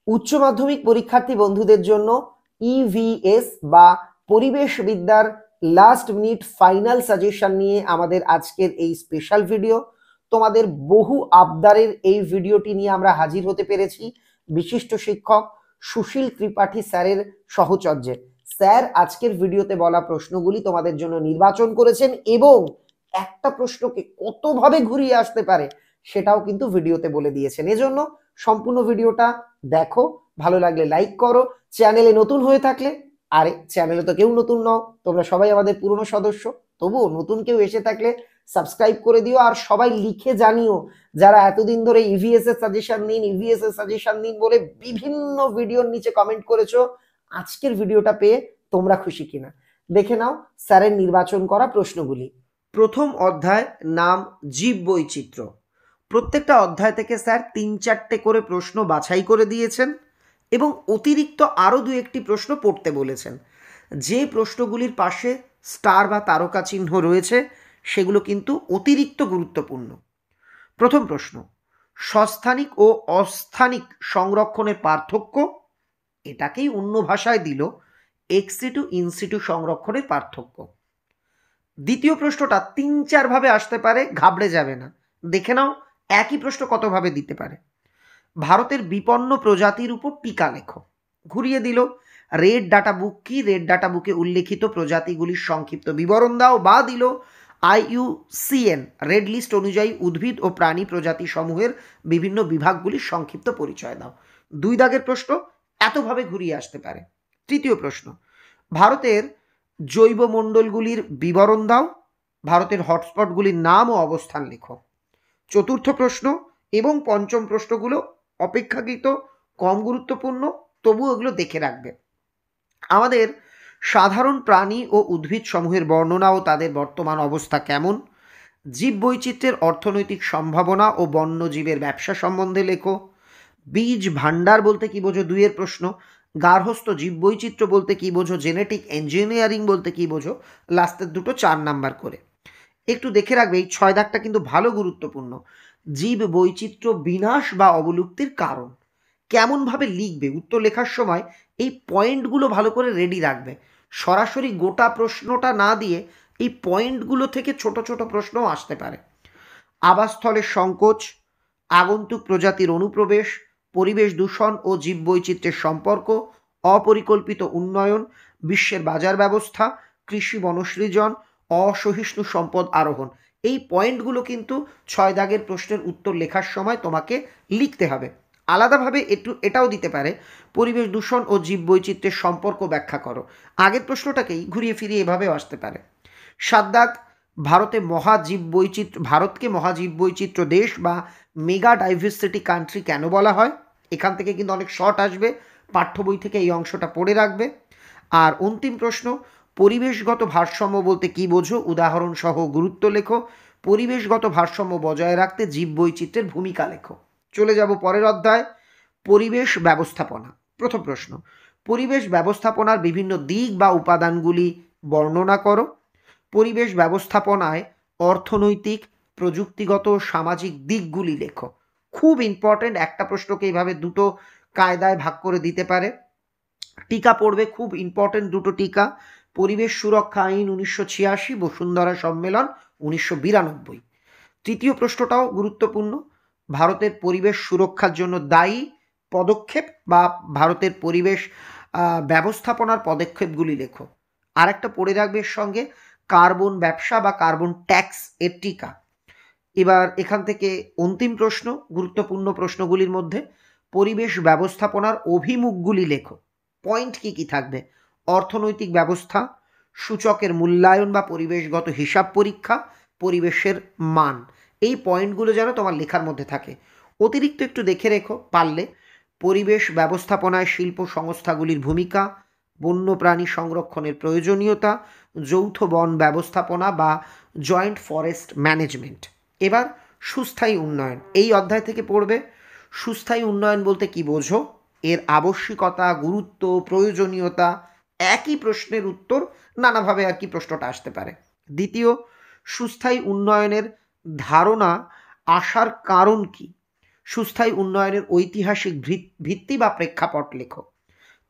উচ্চ মাধ্যমিক পরীক্ষার্থী বন্ধুদের জন্য ইভিএস বা পরিবেশ বিদ্যার লাস্ট মিনিট ফাইনাল সাজেশন নিয়ে আমাদের আজকের এই স্পেশাল ভিডিও। তোমাদের বহু আবদারের এই ভিডিওটি নিয়ে আমরা হাজির হতে পেরেছি বিশিষ্ট শিক্ষক সুশীল ত্রিপাঠী স্যারের সহচর্যে। স্যার আজকের ভিডিওতে বলা প্রশ্নগুলি তোমাদের জন্য নির্বাচন করেছেন এবং একটা প্রশ্নকে কতভাবে ঘুরিয়ে আসতে পারে সেটাও কিন্তু ভিডিওতে বলে দিয়েছেন। এজন্য সম্পূর্ণ ভিডিওটা দেখো, ভালো লাগলে লাইক করো, চ্যানেলে নতুন হয়ে থাকলে, আরে চ্যানেলে তো কেউ নতুন নও, তোমরা সবাই আমাদের পুরনো সদস্য, তবুও নতুন কেউ এসে থাকলে সাবস্ক্রাইব করে দিও। আর সবাই লিখে জানিও যারা এতদিন ধরে ইভিএস এর সাজেশন নিন ইভিএস এর সাজেশন নিন বলে বিভিন্ন ভিডিওর নিচে কমেন্ট করেছো, আজকের ভিডিওটা পেয়ে তোমরা খুশি কিনা দেখে নাও স্যারের নির্বাচন করা প্রশ্নগুলি। প্রথম অধ্যায় নাম জীব বৈচিত্র্য। প্রত্যেকটা অধ্যায় থেকে স্যার ৩-৪টে করে প্রশ্ন বাছাই করে দিয়েছেন এবং অতিরিক্ত আরও ২-১টি প্রশ্ন পড়তে বলেছেন। যে প্রশ্নগুলির পাশে স্টার বা তারকা চিহ্ন রয়েছে সেগুলো কিন্তু অতিরিক্ত গুরুত্বপূর্ণ। প্রথম প্রশ্ন, সস্থানিক ও অস্থানিক সংরক্ষণের পার্থক্য। এটাকেই অন্য ভাষায় দিল এক্সিটু ইনসিটু সংরক্ষণের পার্থক্য। দ্বিতীয় প্রশ্নটা ৩-৪ ভাবে আসতে পারে, ঘাবড়ে যাবে না, দেখে নাও একই প্রশ্ন কতভাবে দিতে পারে। ভারতের বিপন্ন প্রজাতির উপর টিকা লেখো। ঘুরিয়ে দিল রেড ডাটা বুক কি, রেড ডাটা বুকে উল্লেখিত প্রজাতিগুলির সংক্ষিপ্ত বিবরণ দাও, বা দিল IUCN রেড লিস্ট অনুযায়ী উদ্ভিদ ও প্রাণী প্রজাতি সমূহের বিভিন্ন বিভাগগুলির সংক্ষিপ্ত পরিচয় দাও। 2 দাগের প্রশ্ন এতভাবে ঘুরিয়ে আসতে পারে। তৃতীয় প্রশ্ন, ভারতের জৈবমণ্ডলগুলির বিবরণ দাও, ভারতের হটস্পটগুলির নাম ও অবস্থান লেখো। চতুর্থ প্রশ্ন এবং পঞ্চম প্রশ্নগুলো অপেক্ষাকৃত কম গুরুত্বপূর্ণ, তবু এগুলো দেখে রাখবে। আমাদের সাধারণ প্রাণী ও উদ্ভিদ সমূহের বর্ণনা ও তাদের বর্তমান অবস্থা কেমন। জীব বৈচিত্র্যের অর্থনৈতিক সম্ভাবনা ও বন্যজীবের ব্যবসা সম্বন্ধে লেখো। বীজ ভান্ডার বলতে কি বোঝো, 2 এর প্রশ্ন। গার্হস্থ্য জীব বৈচিত্র্য বলতে কি বোঝো, জেনেটিক ইঞ্জিনিয়ারিং বলতে কি বোঝো, লাস্টের দুটো 4 নাম্বার করে। একটু দেখে রাখবে এই 6 দাগটা কিন্তু ভালো গুরুত্বপূর্ণ। জীব বৈচিত্র্য বিনাশ বা অবলুপ্তির কারণ। কেমনভাবে লিখবে উত্তর লেখার সময় এই পয়েন্টগুলো ভালো করে রেডি রাখবে। সরাসরি গোটা প্রশ্নটা না দিয়ে এই পয়েন্টগুলো থেকে ছোট ছোট প্রশ্নও আসতে পারে। আবাসস্থলের সংকোচ, আগন্তুক প্রজাতির অনুপ্রবেশ, পরিবেশ দূষণ ও জীববৈচিত্র্যের সম্পর্ক, অপরিকল্পিত উন্নয়ন, বিশ্বের বাজার ব্যবস্থা, কৃষি বনসৃজন, অসহিষ্ণু সম্পদ আরোহণ। এই পয়েন্টগুলো কিন্তু 6 দাগের প্রশ্নের উত্তর লেখার সময় তোমাকে লিখতে হবে। আলাদাভাবে এটাও দিতে পারে, পরিবেশ দূষণ ও জীববৈচিত্র্যের সম্পর্ক ব্যাখ্যা করো। আগের প্রশ্নটাকেই ঘুরিয়ে ফিরিয়ে এভাবেও আসতে পারে। 7 দাগ, ভারতকে মহাজীব বৈচিত্র্য দেশ বা মেগা ডাইভার্সিটি কান্ট্রি কেন বলা হয়। এখান থেকে কিন্তু অনেক শর্ট আসবে, পাঠ্য বই থেকে এই অংশটা পড়ে রাখবে। আর অন্তিম প্রশ্ন, পরিবেশগত ভারসাম্য বলতে কি বোঝো, উদাহরণ সহ গুরুত্ব লেখো। পরিবেশগত ভারসাম্য বজায় রাখতে জীব বৈচিত্র্যের ভূমিকা লেখো। চলে যাব পরের অধ্যায়, পরিবেশ ব্যবস্থাপনা। প্রথম প্রশ্ন, পরিবেশ ব্যবস্থাপনার বিভিন্ন দিক বা উপাদানগুলি বর্ণনা করো। পরিবেশ ব্যবস্থাপনায় অর্থনৈতিক, প্রযুক্তিগত, সামাজিক দিকগুলি লেখো। খুব ইম্পর্টেন্ট, একটা প্রশ্নকে এইভাবে দুটো কায়দায় ভাগ করে দিতে পারে। টিকা পড়বে, খুব ইম্পর্টেন্ট দুটো টিকা। পরিবেশ সুরক্ষা আইন 1986, বসুন্ধরা সম্মেলন 1992। তৃতীয় প্রশ্নটাও গুরুত্বপূর্ণ, ভারতের পরিবেশ সুরক্ষার জন্য দায়ী পদক্ষেপ বা ভারতের পরিবেশ ব্যবস্থাপনার পদক্ষেপগুলি লেখো। আর একটা পড়ে রাখবে এর সঙ্গে, কার্বন ব্যবসা বা কার্বন ট্যাক্স এর টিকা। এবার এখান থেকে অন্তিম প্রশ্ন, গুরুত্বপূর্ণ প্রশ্নগুলির মধ্যে পরিবেশ ব্যবস্থাপনার অভিমুখগুলি লেখো। পয়েন্ট কি কি থাকবে, অর্থনৈতিক ব্যবস্থা, সূচকের মূল্যায়ন বা পরিবেশগত হিসাব পরীক্ষা, পরিবেশের মান। এই পয়েন্টগুলো যেন তোমার লেখার মধ্যে থাকে। অতিরিক্ত একটু দেখে রেখো পারলে, পরিবেশ ব্যবস্থাপনায় শিল্প সংস্থাগুলির ভূমিকা, বন্যপ্রাণী সংরক্ষণের প্রয়োজনীয়তা, যৌথ বন ব্যবস্থাপনা বা জয়েন্ট ফরেস্ট ম্যানেজমেন্ট। এবার সুস্থায়ী উন্নয়ন, এই অধ্যায় থেকে পড়বে। সুস্থায়ী উন্নয়ন বলতে কি বোঝো, এর আবশ্যিকতা, গুরুত্ব, প্রয়োজনীয়তা। একই প্রশ্নের উত্তর নানাভাবে আর কি প্রশ্নটা আসতে পারে। দ্বিতীয়, সুস্থায়ী উন্নয়নের ধারণা আসার কারণ কি। সুস্থায়ী উন্নয়নের ঐতিহাসিক ভিত্তি বা প্রেক্ষাপট লেখো।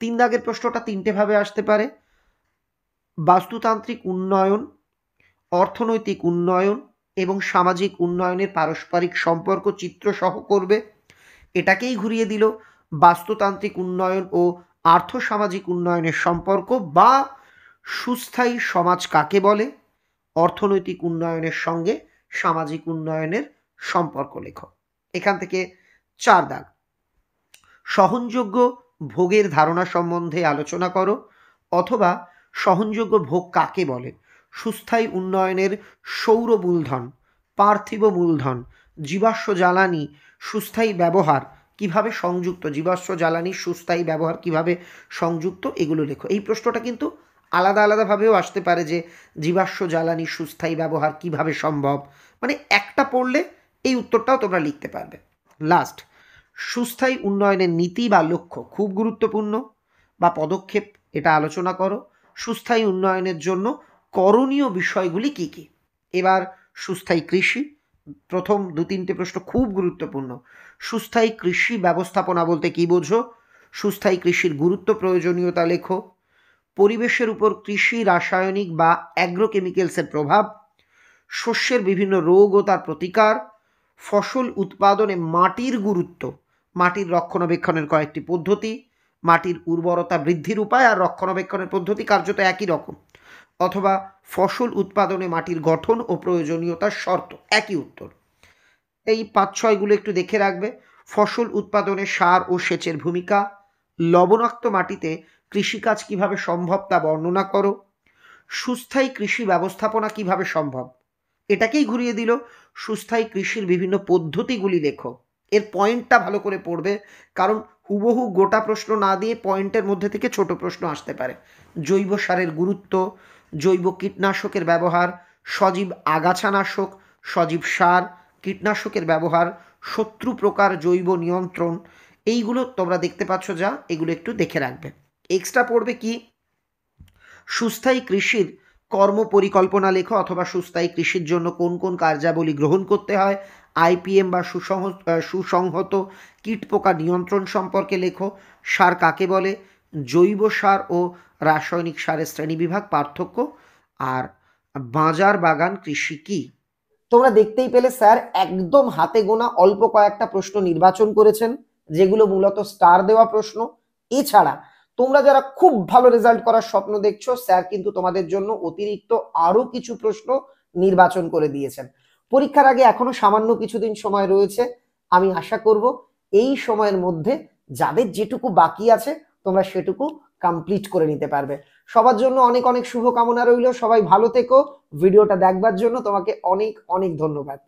3 দাগের প্রশ্নটা 3টে ভাবে আসতে পারে: বাস্তুতান্ত্রিক উন্নয়ন, অর্থনৈতিক উন্নয়ন এবং সামাজিক উন্নয়নের পারস্পরিক সম্পর্ক চিত্র সহ করবে। এটাকেই ঘুরিয়ে দিল বাস্তুতান্ত্রিক উন্নয়ন ও আর্থসামাজিক উন্নয়নের সম্পর্ক বা সুস্থায়ী সমাজ কাকে বলে, অর্থনৈতিক উন্নয়নের সঙ্গে সামাজিক উন্নয়নের সম্পর্ক লেখো। এখান থেকে 4 দাগ। সহনযোগ্য ভোগের ধারণা সম্বন্ধে আলোচনা করো, অথবা সহনযোগ্য ভোগ কাকে বলে, সুস্থায়ী উন্নয়নের সৌর মূলধন, পার্থিব মূলধন, জীবাশ্ম জ্বালানি সুস্থায়ী ব্যবহার কিভাবে সংযুক্ত, জীবাশ্ম জ্বালানি সুস্থায়ী ব্যবহার কিভাবে সংযুক্ত, এগুলো লেখো। এই প্রশ্নটা কিন্তু আলাদা আলাদাভাবেও আসতে পারে যে জীবাশ্ম জ্বালানি সুস্থায়ী ব্যবহার কিভাবে সম্ভব, মানে একটা পড়লে এই উত্তরটাও তোমরা লিখতে পারবে। লাস্ট, সুস্থায়ী উন্নয়নের নীতি বা লক্ষ্য খুব গুরুত্বপূর্ণ, বা পদক্ষেপ, এটা আলোচনা করো। সুস্থায়ী উন্নয়নের জন্য করণীয় বিষয়গুলি কি কি। এবার সুস্থায়ী কৃষি, প্রথম 2-3টে প্রশ্ন খুব গুরুত্বপূর্ণ। সুস্থায়ী কৃষি ব্যবস্থাপনা বলতে কি বোঝো, সুস্থায়ী কৃষির গুরুত্ব প্রয়োজনীয়তা লেখো। পরিবেশের উপর কৃষি রাসায়নিক বা অ্যাগ্রোকেমিক্যালসের প্রভাব, শস্যের বিভিন্ন রোগ ও তার প্রতিকার, ফসল উৎপাদনে মাটির গুরুত্ব, মাটির রক্ষণাবেক্ষণের কয়েকটি পদ্ধতি, মাটির উর্বরতা বৃদ্ধির উপায় আর রক্ষণাবেক্ষণের পদ্ধতি কার্যত একই রকম, অথবা ফসল উৎপাদনে মাটির গঠন ও প্রয়োজনীয়তার শর্ত, একই উত্তর। এই 5-6গুলো একটু দেখে রাখবে। ফসল উৎপাদনে সার ও সেচের ভূমিকা, লবণাক্ত মাটিতে কৃষিকাজ কিভাবে সম্ভব তা বর্ণনা করো, সুস্থায়ী কৃষি ব্যবস্থাপনা কিভাবে সম্ভব, এটাকেই ঘুরিয়ে দিল সুস্থায়ী কৃষির বিভিন্ন পদ্ধতিগুলি লেখো। এর পয়েন্টটা ভালো করে পড়বে, কারণ হুবহু গোটা প্রশ্ন না দিয়ে পয়েন্টের মধ্যে থেকে ছোট প্রশ্ন আসতে পারে। জৈব সারের গুরুত্ব, জৈব কীটনাশকের ব্যবহার, সজীব আগাছানাশক, সজীব সার, কীটনাশকের ব্যবহার, শত্রু প্রকার জৈব নিয়ন্ত্রণ, এইগুলো তোমরা দেখতে পাচ্ছ যা, এগুলো একটু দেখে রাখবে। এক্সট্রা পড়বে কি, সুস্থায়ী কৃষির কর্ম পরিকল্পনা লেখো, অথবা সুস্থায়ী কৃষির জন্য কোন কোন কার্যাবলী গ্রহণ করতে হয়, আইপিএম বা সুসংহত কীট পোকা নিয়ন্ত্রণ সম্পর্কে লেখো। সার কাকে বলে, জৈব সার ও রাসায়নিক সারের শ্রেণীবিভাগ, পার্থক্য, আর বাজার বাগান কৃষি কি। তোমরা দেখতেই পেলে স্যার একদম হাতে গোনা অল্প কয়েকটা প্রশ্ন নির্বাচন করেছেন, যেগুলো মূলত স্টার দেওয়া প্রশ্ন। এছাড়া তোমরা যারা খুব ভালো রেজাল্ট করার স্বপ্ন দেখছো, স্যার কিন্তু তোমাদের জন্য অতিরিক্ত আরো কিছু প্রশ্ন নির্বাচন করে দিয়েছেন। পরীক্ষার আগে এখনো সামান্য কিছুদিন সময় রয়েছে। আমি আশা করব এই সময়ের মধ্যে যাদের যেটুকু বাকি আছে তোমরা সেটুকু কমপ্লিট করে নিতে পারবে। সবার জন্য অনেক অনেক শুভকামনা রইল। সবাই ভালো থেকো। ভিডিওটা দেখবার জন্য তোমাকে অনেক অনেক ধন্যবাদ।